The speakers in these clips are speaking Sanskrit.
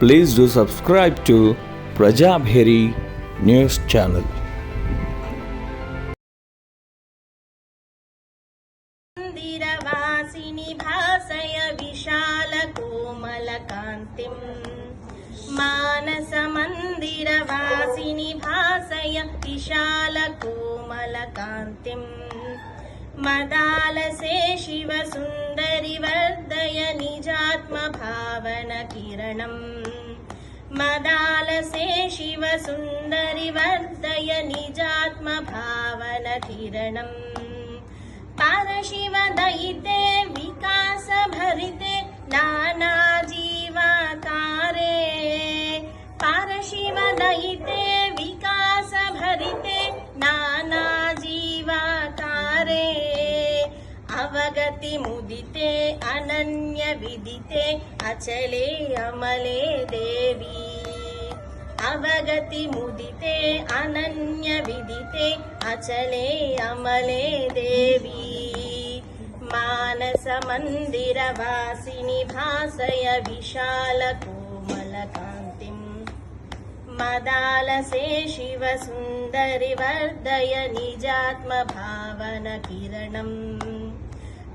Please do subscribe to Prajabheri News Channel. मन्दिरवासिनि भासय विशालकोमलकान्तिं मानसमन्दिरवासिनि भासय विशालकोमलकान्तिं मदालसे शिवसुन्दरि वर्धय निजात्मभावनकिरणम् मदालसे शिवसुन्दरि वर्धय निजात्मभावनकिरणम् परशिवदयिते विकासभरिते नानाजीवाकारे परशिवदयिते विकासभरिते नानाजीवाकारे अवगतिमुदिते अनन्यविदिते अचले अमले देवी अवगतिमुदिते अनन्यविदिते अचले अमले देवी मानसमन्दिरवासिनि भासय विशालकोमलकान्तिं मदालसे शिवसुन्दरि वर्धय निजात्मभावनकिरणम्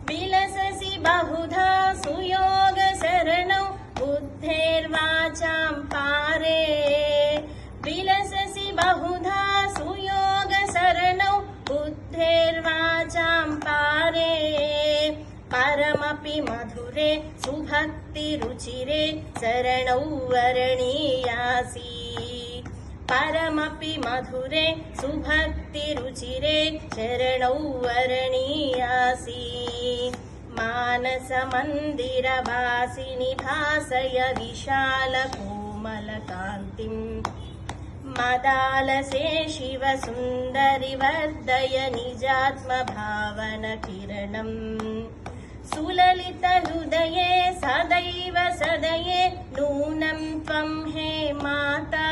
विलससि बहुधा सुयोगशरणौ बुद्धेर्वाचां पारे विलससि बहुधा सुयोगशरणौ बुद्धेर्वाचां पारे परमपि मधुरे सुभक्तिरुचिरे शरणौ वरणीयासि परमपि मधुरे सुभक्तिरुचिरे शरणौ वरणीयासि मानसमन्दिरवासिनि भासय विशालकोमलकान्तिं मदालसे शिवसुन्दरि वर्धय निजात्मभावनकिरणम् सुललितहृदये सदैव सदये नूनं त्वं हे माता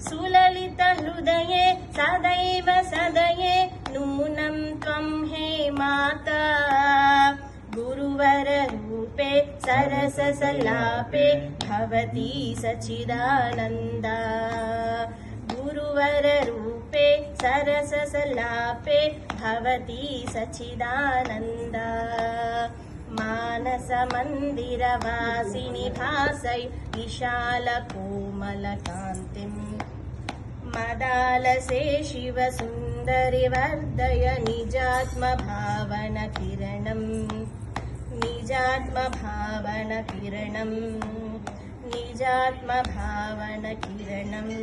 सुललितहृदये सदैव सदये नूनं त्वं हे माता गुरुवररूपे सरससल्लापे भवती सच्चिदानन्दा गुरुवररूपे सरससल्लापे भवती सच्चिदानन्दा मानसमन्दिरवासिनि भासय विशालकोमलकान्तिं मदालसे शिवसुन्दरि वर्धय निजात्मभावनकिरणम् निजात्मभावनकिरणम् निजात्मभावनकिरणम्